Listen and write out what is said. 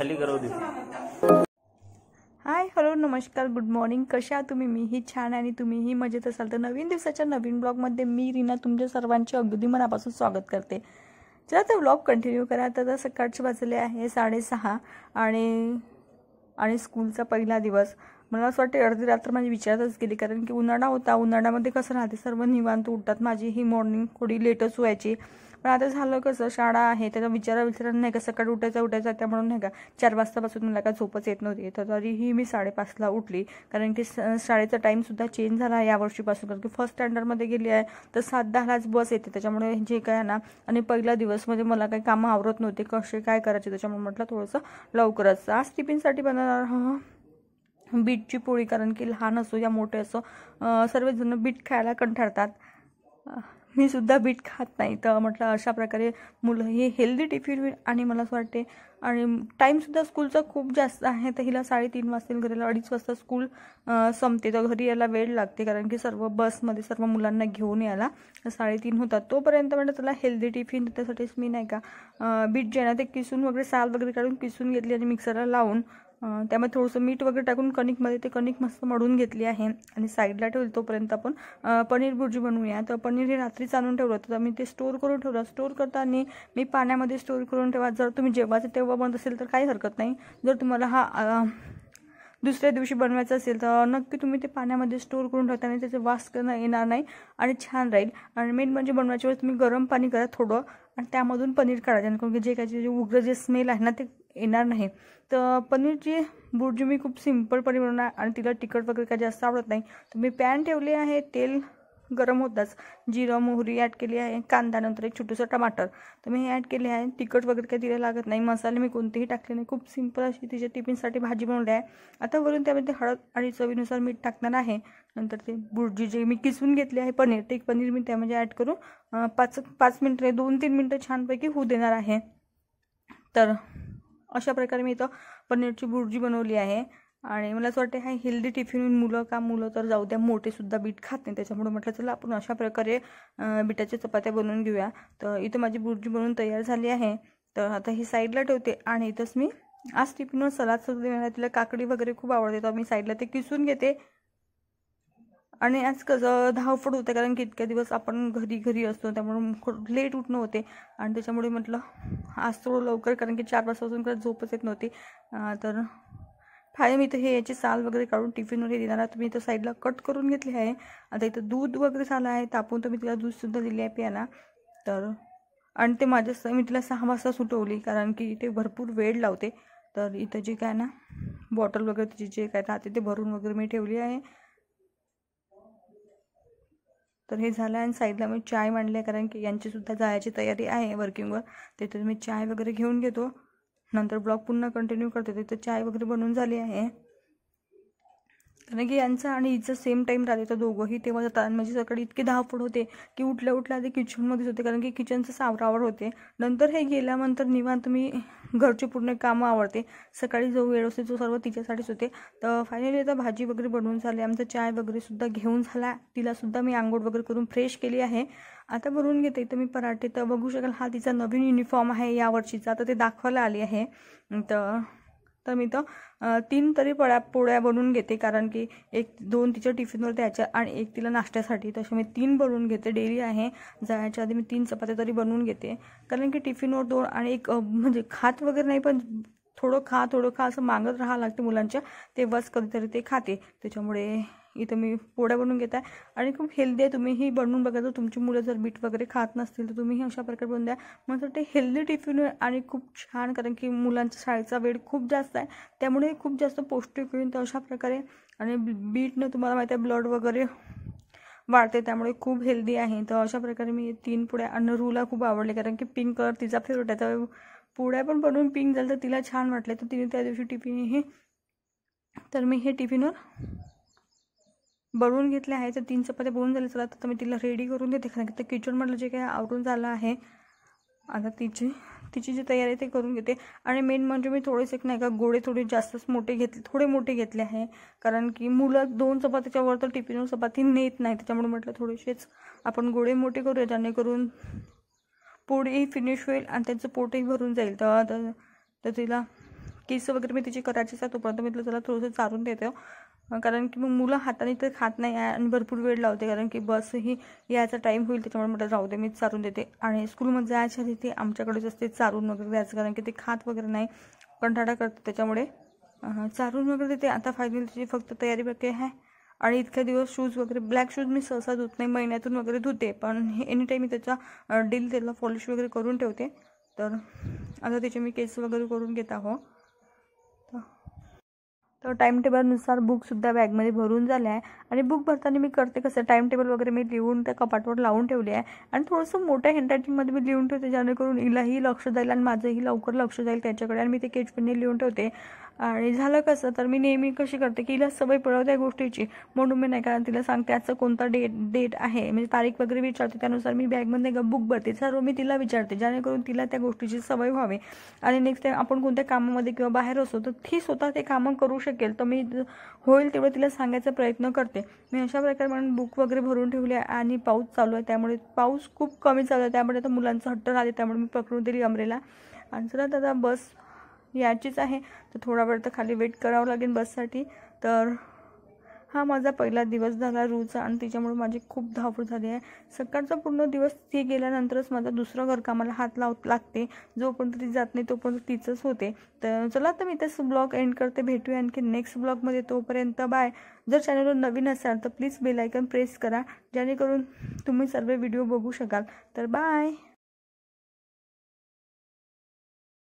खाली करव देते। Hi hello नमस्कार गुड मॉर्निंग, कशा आहात तुम्ही? मीही छान आणि तुम्हीही मजेत असाल तर नवीन दिवसाच्या नवीन ब्लॉगमध्ये मी रीना तुमच्या सर्वांचे अगदी मनापासून स्वागत करते। चला तर ब्लॉग कंटिन्यू करा। आता सकाळचे वाजले आहे 6:30 आणि स्कूलचा पहिला दिवस। मला असं वाटतं अर्धी रात्र माझी विचारातच गेली, कारण की उन्हाळा होता। उन्हाळ्यामध्ये कसं राहते, सर्व निवांत उठतात। माझी ही मॉर्निंग थोडी लेटच व्हायची, पण आता झालं कसं शाळा आहे त्याचा विचार नाही का, सकाळी उठायचं त्यामुळे नाही का 4 वाजतापासून मला काय झोपच येत नव्हती। तर तरीही मी 5:30ला उठली, कारण की शाळेचा टाईमसुद्धा चेंज झाला यावर्षीपासून, कारण की फर्स्ट स्टँडर्डमध्ये गेली आहे तर 7:10लाच बस येते। त्याच्यामुळे जे काय ना, आणि पहिला दिवस म्हणजे मला काही कामं आवरत नव्हते, कसे काय करायचे, त्याच्यामुळे म्हटलं थोडंसं लवकरच। आज टिफिनसाठी बनवणार बीटची पोळी, कारण की लहान असो या मोठे असो सर्वजण बीट खायला कंटाळतात। मी सुद्धा बीट खात नाही, तर म्हटलं अशा प्रकारे मुलं हे हेल्दी टिफिन होईल। आणि मला असं वाटते आणि टाईमसुद्धा स्कूलचा खूप जास्त आहे, तर हिला 3:30 वाजता घरी 2:30 वाजता स्कूल संपते, तर घरी यायला वेळ लागते, कारण की सर्व बसमध्ये सर्व मुलांना घेऊन यायला 3:30 होतात। तोपर्यंत म्हटलं त्याला हेल्दी टिफिन, त्यासाठीच मी नाही का बीट जे ना ते किसून वगैरे साल वगैरे काढून किसून घेतली आणि मिक्सरला लावून त्यामध्ये थोडंसं मीठ वगैरे टाकून कणिकमध्ये ते कणिक मस्त मळून घेतली आहे आणि साईडला ठेवली। तोपर्यंत आपण पनीर भुर्जी बनवूया। तर पनीर हे रात्रीच आणून ठेवलं होतं, तर मी ते स्टोर करून ठेवलं। स्टोर करताना मी पाण्यामध्ये स्टोर करून ठेवा, जर तुम्ही जेव्हाचं तेव्हा बनत असेल तर काही हरकत नाही। जर तुम्हाला हा दुसऱ्या दिवशी बनवायचं असेल तर नक्की तुम्ही ते पाण्यामध्ये स्टोर करून ठेवता, आणि त्याचे वास येणार नाही आणि छान राहील। आणि मेन म्हणजे बनवायच्या वेळेस तुम्ही गरम पाणी करा थोडं, आणि त्यामधून पनीर काढायचं, कारण की जे काय उग्र जे स्मेल आहे ना ते येणार नाही। तर पनीरची भुर्जी मी खूप सिंपलपणे बनवणार, आणि तिला तिखट वगैरे काय जास्त आवडत नाही। तर मी पॅन ठेवले आहे, तेल गरम होताच जिरं मोहरी ॲड केली आहे, कांदा, नंतर एक छोटंसं टमाटर तर मी हे ॲड केले आहे। तिखट वगैरे काही तिला लागत नाही, मसाले मी कोणतेही टाकले नाही, खूप सिंपल अशी तिच्या टिफिनसाठी भाजी बनवली आहे। आता वरून त्यामध्ये हळद आणि चवीनुसार मीठ टाकणार आहे। नंतर ते भुर्जी जे मी किसून घेतले आहे पनीर, ते पनीर मी त्यामध्ये ॲड करून 5 मिनिटं 2-3 मिनिटं छानपैकी होऊ देणार आहे। तर अशा प्रकारे मी इथं पनीरची भुर्जी बनवली आहे। आणि मला असं वाटतं हा हेल्दी टिफिन मुलं तर जाऊ द्या, मोठेसुद्धा बीट खात नाही, त्याच्यामुळे म्हटलं चला आपण अशा प्रकारे बीटाच्या चपात्या बनवून घेऊया। तर इथं माझी भुर्जी बनवून तयार झाली आहे, तर आता ही साईडला ठेवते। आणि इथंच मी आज टिफिनवर सलादसुद्धा देणार, तिला काकडी वगैरे खूप आवडते, तर मी साईडला ते किसून घेते। आणि आज कसं धावपळ होते, कारण की इतक्या दिवस आपण घरी असतो, त्यामुळे लेट उठणं होते, आणि त्याच्यामुळे म्हटलं आज थोडं लवकर, कारण की 4 वाजतापासून करत झोपच येत नव्हती। तर फाय मी इथं हे याची साल वगैरे काढून टिफिनवर देणार आहे, तुम्ही इथं साईडला कट करून घेतली आहे। आता इथं दूध वगैरे झालं आहे तापून, तर मी तिला दूधसुद्धा दिले आहे प्यायला। तर आणि ते मी तिला 6 वाजता सुटवली, कारण की ते भरपूर वेळ लावते। तर इथं जे काय ना बॉटल वगैरे तिची जे काय राहते ते भरून वगैरे मी ठेवली आहे। तर हे झालं, आणि साईडला मी चाय मांडली, कारण की यांचीसुद्धा जायची तयारी आहे वर्किंगवर, तिथे मी चाय वगैरे घेऊन घेतो, नंतर ब्लॉग पुन्हा कंटिन्यू करते। तिथे चाय वगैरे बनवून झाली आहे, कारण की यांचं आणि हिचं सेम टाईम राहते, तर दोघंही तेव्हा जातात। म्हणजे सकाळी इतकी धावपळ होते की उठल्या ते किचनमध्येच होते, कारण की किचनचं सावरावर होते। नंतर हे गेल्यानंतर निवांत मी घरची पूर्ण कामं आवडते, सकाळी जो वेळ असते तो सर्व तिच्यासाठीच होते। तर फायनली आता भाजी वगैरे बनवून झाली, आमचा चाय वगैरे सुद्धा घेऊन झाला, तिलासुद्धा मी आंघोळ वगैरे करून फ्रेश केली आहे। आता बनवून घेते इथं मी पराठे। तर बघू शकाल हा तिचा नवीन युनिफॉर्म आहे यावर्षीचा, तर ते दाखवायला आली आहे। तर मी तर 3 तरी पोळ्या बनवून घेते, कारण की 1-2 तिच्या टिफिनवर द्यायच्या आणि 1 तिला नाश्त्यासाठी, तसे मी 3 बनवून घेते। डेली आहे जायच्या आधी मी 3 चपात्या तरी बनवून घेते, कारण की टिफिनवर 2 आणि 1 म्हणजे खात वगैरे नाही, पण थोडं खा असं मागत राहावं लागते मुलांच्या, तेव्हाच कधीतरी ते खाते। त्याच्यामुळे इथं मी पोळ्या बनवून घेत आहे, आणि खूप हेल्दी आहे। तुम्हीही बनवून बघा, जर तुमची मुलं जर बीट वगैरे खात नसतील तर तुम्हीही अशा प्रकारे बनवून द्या। मला वाटते हेल्दी टिफिन आणि खूप छान, कारण की मुलांच्या शाळेचा वेळ खूप जास्त आहे, त्यामुळे खूप जास्त पौष्टिक होईल। तर अशा प्रकारे, आणि बीटनं तुम्हाला माहिती आहे ब्लड वगैरे वाढते, त्यामुळे खूप हेल्दी आहे। तर अशा प्रकारे मी 3 पोळ्या, आणि रूला खूप आवडले, कारण की पिंक कलर तिचा फेवरेट आहे, तर पोळ्या पण बनवून पिंक झालं तर तिला छान वाटले, तर तिने त्या दिवशी टिफिन तर मी हे टिफिनवर बनवून घेतले आहे। तर 3 चपात्या बनवून झाले, चला तर मी तिला रेडी करून देते, कारण की ते किचन म्हटलं जे काय आवरून झालं आहे। आता तिची जी तयारी ते करून घेते। आणि मेन म्हणजे मी थोडेसे नाही का गोळे थोडे जास्तच थोडे मोठे घेतले आहे, कारण की मुलं 2 चपातीच्या वर तर टिफिनवर चपाती नेत नाही, त्याच्यामुळे म्हटलं थोडेसेच आपण गोळे मोठे करूया, जेणेकरून पोळीही फिनिश होईल आणि त्यांचं पोटही भरून जाईल। तर तिला केस वगैरे मी तिची करायचीच आहे, तोपर्यंत मी त्याला थोडंसं चारून देते, कारण की मग मुलं हाताने तर खात नाही आणि भरपूर वेळ लावते, कारण की बसही यायचा टाईम होईल, त्याच्यामुळे म्हटलं राहू दे मीच चारून देते. आणि स्कूलमध्ये जायच्या आधी ते आमच्याकडेच असते चारून वगैरे द्यायचं, कारण की ते खात वगैरे नाही, कंटाळा करते, त्याच्यामुळे चारून वगैरे देते. आता फायनली तिची फक्त तयारी बाकी आहे. आणि इतक्या दिवस शूज वगैरे ब्लॅक शूज मी सहसा धुत नाही, महिन्यातून वगैरे धुते, पण एनी टाईम मी त्याचा डेली त्याला पॉलिश वगैरे करून ठेवते. तर आता त्याचे मी केस वगैरे करून घेत आहो. तर टाईम टेबलनुसार बुकसुद्धा बॅगमध्ये भरून झाले आहे. आणि बुक भरताना मी करते कसं, टाईम टेबल वगैरे मी लिहून त्या कपाटवर लावून ठेवले आहे, आणि थोडंसं मोठ्या हँडरायटिंगमध्ये मी लिहून ठेवते, जेणेकरून हिलाही लक्ष जाईल आणि माझंही लवकर लक्ष जाईल त्याच्याकडे. आणि मी ते केचपेनने लिहून ठेवते. आणि झालं कसं, तर मी नेहमी कशी करते की हिला सवय पडवते त्या गोष्टीची, म्हणून मी नाही, कारण तिला सांगते आजचं कोणता डेट आहे, म्हणजे तारीख वगैरे विचारते, त्यानुसार मी बॅगमध्ये बुक भरते, सर्व मी तिला विचारते, जेणेकरून तिला त्या गोष्टीची सवय व्हावी. आणि नेक्स्ट टाईम आपण कोणत्या कामामध्ये किंवा बाहेर असतो तर ती स्वतः ते कामं करू शकेल. तर मी होईल तेवढं तिला सांगायचा प्रयत्न करते. मी अशा प्रकारे म्हणून बुक वगैरे भरून ठेवले. आणि पाऊस चालू आहे, त्यामुळे पाऊस खूप कमी चालू आहे, त्यामुळे आता मुलांचं हट्ट आले, त्यामुळे मी पकडून दिली अमरेला. आणि चला दादा बस याचीच आहे, तर थोडा वेळ तर खाली वेट करावं लागेल बससाठी. तर हा माझा पहिला दिवस झाला रूचा, आणि तिच्यामुळे माझी खूप धावपळ झाली आहे. सकाळचा पूर्ण दिवस ती गेल्यानंतरच माझा दुसरं घरकामाला हात लागते, जोपर्यंत ती जात नाही तोपर्यंत तिचंच होते. तर चला तर मी त्याचं ब्लॉग एंड करते, भेटूया आणखी नेक्स्ट ब्लॉगमध्ये, तोपर्यंत बाय. जर चॅनलवर नवीन असाल तर प्लीज बेल आयकॉन प्रेस करा, जेणेकरून तुम्ही सर्व व्हिडिओ बघू शकाल. तर बाय.